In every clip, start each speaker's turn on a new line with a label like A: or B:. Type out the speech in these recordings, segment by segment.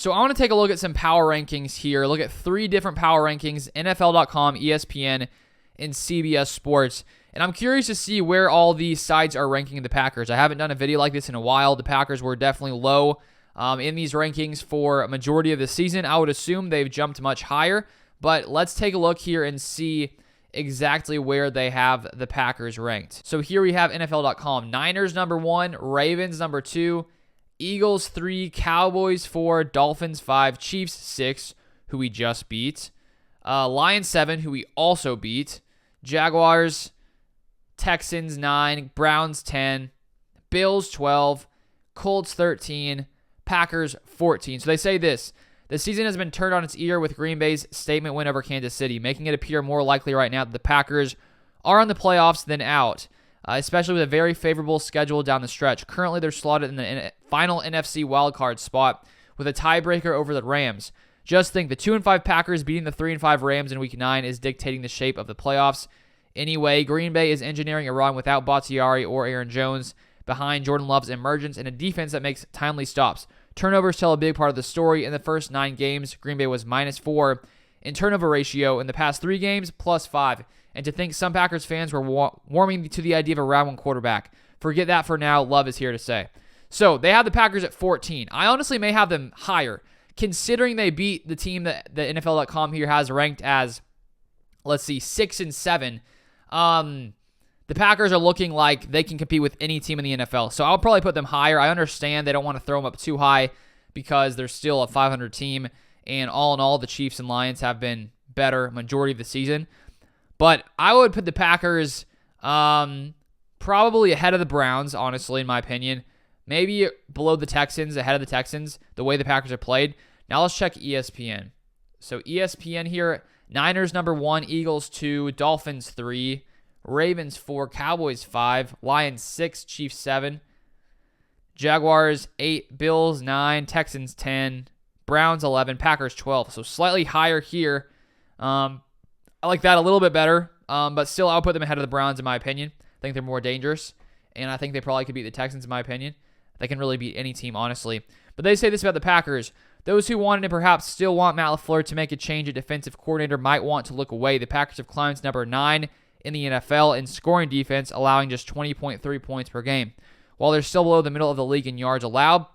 A: So I want to take a look at some power rankings here. Look at 3 different power rankings: NFLcom, ESPN, and CBS Sports. And I'm curious to see where all these sites are ranking the Packers. I haven't done a video like this in a while. The Packers were definitely low in these rankings for a majority of the season. I would assume they've jumped much higher. But let's take a look here and see exactly where they have the Packers ranked. So here we have NFL.com. Niners number 1, Ravens number 2, Eagles 3, Cowboys 4, Dolphins 5, Chiefs 6, who we just beat, Lions 7, who we also beat, Jaguars, Texans 9, Browns 10, Bills 12, Colts 13, Packers 14. So they say this: the season has been turned on its ear with Green Bay's statement win over Kansas City, making it appear more likely right now that the Packers are in the playoffs than out, especially with a very favorable schedule down the stretch. Currently, they're slotted in the final NFC wildcard spot with a tiebreaker over the Rams. Just think, the 2-5 Packers beating the 3-5 Rams in Week 9 is dictating the shape of the playoffs. Anyway, Green Bay is engineering a run without Bakhtiari or Aaron Jones behind Jordan Love's emergence and a defense that makes timely stops. Turnovers tell a big part of the story. In the first 9 games, Green Bay was -4 in turnover ratio. In the past 3 games, +5. And to think some Packers fans were warming to the idea of a round 1 quarterback. Forget that for now. Love is here to say. So they have the Packers at 14. I honestly may have them higher, considering they beat the team that the NFL.com here has ranked as, let's see, 6 and 7. The Packers are looking like they can compete with any team in the NFL. So I'll probably put them higher. I understand they don't want to throw them up too high because they're still a 500 team. And all in all, the Chiefs and Lions have been better majority of the season. But I would put the Packers probably ahead of the Browns, honestly, in my opinion. Maybe below the Texans, ahead of the Texans, the way the Packers are played. Now let's check ESPN. So ESPN here, Niners number 1, Eagles 2, Dolphins 3, Ravens 4, Cowboys 5, Lions 6, Chiefs 7, Jaguars 8, Bills 9, Texans 10, Browns 11, Packers 12. So slightly higher here. I like that a little bit better, but still I'll put them ahead of the Browns in my opinion. I think they're more dangerous, and I think they probably could beat the Texans in my opinion. They can really beat any team, honestly. But they say this about the Packers: those who wanted and perhaps still want Matt LaFleur to make a change at defensive coordinator might want to look away. The Packers have climbed to number 9 in the NFL in scoring defense, allowing just 20.3 points per game. While they're still below the middle of the league in yards allowed,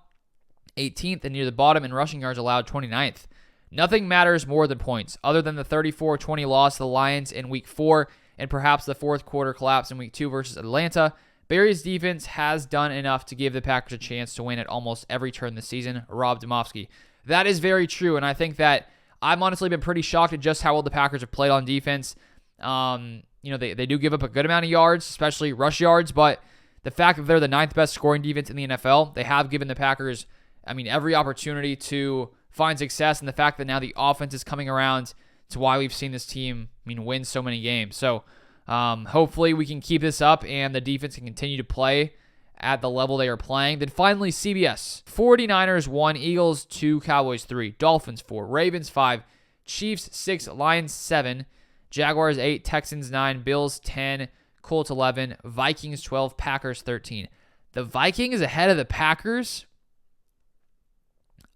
A: 18th, and near the bottom in rushing yards allowed, 29th. Nothing matters more than points, other than the 34-20 loss to the Lions in Week 4 and perhaps the fourth quarter collapse in Week 2 versus Atlanta. Barry's defense has done enough to give the Packers a chance to win at almost every turn this season. Rob Domofsky. That is very true, and I think that I've honestly been pretty shocked at just how well the Packers have played on defense. They do give up a good amount of yards, especially rush yards, but the fact that they're the 9th best scoring defense in the NFL, they have given the Packers, every opportunity to find success, and the fact that now the offense is coming around to why we've seen this team, win so many games. So hopefully we can keep this up and the defense can continue to play at the level they are playing. Then finally, CBS. 49ers 1, Eagles 2, Cowboys 3, Dolphins 4, Ravens 5, Chiefs 6, Lions 7, Jaguars 8, Texans 9, Bills 10, Colts 11, Vikings 12, Packers 13. The Vikings ahead of the Packers?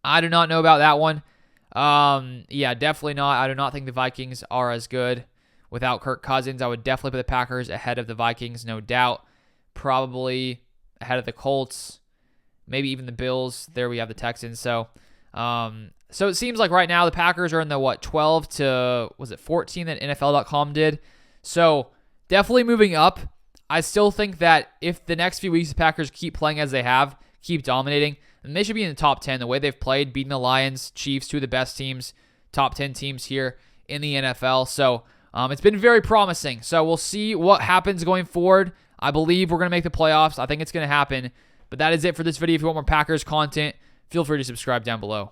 A: I do not know about that one. Definitely not. I do not think the Vikings are as good without Kirk Cousins. I would definitely put the Packers ahead of the Vikings, no doubt. Probably ahead of the Colts, maybe even the Bills. There we have the Texans. So it seems like right now the Packers are in the 12 to 14 that NFL.com did. So definitely moving up. I still think that if the next few weeks the Packers keep playing as they have, keep dominating, then they should be in the top 10 the way they've played, beating the Lions, Chiefs, 2 of the best teams, top 10 teams here in the NFL. So it's been very promising. So we'll see what happens going forward. I believe we're going to make the playoffs. I think it's going to happen. But that is it for this video. If you want more Packers content, feel free to subscribe down below.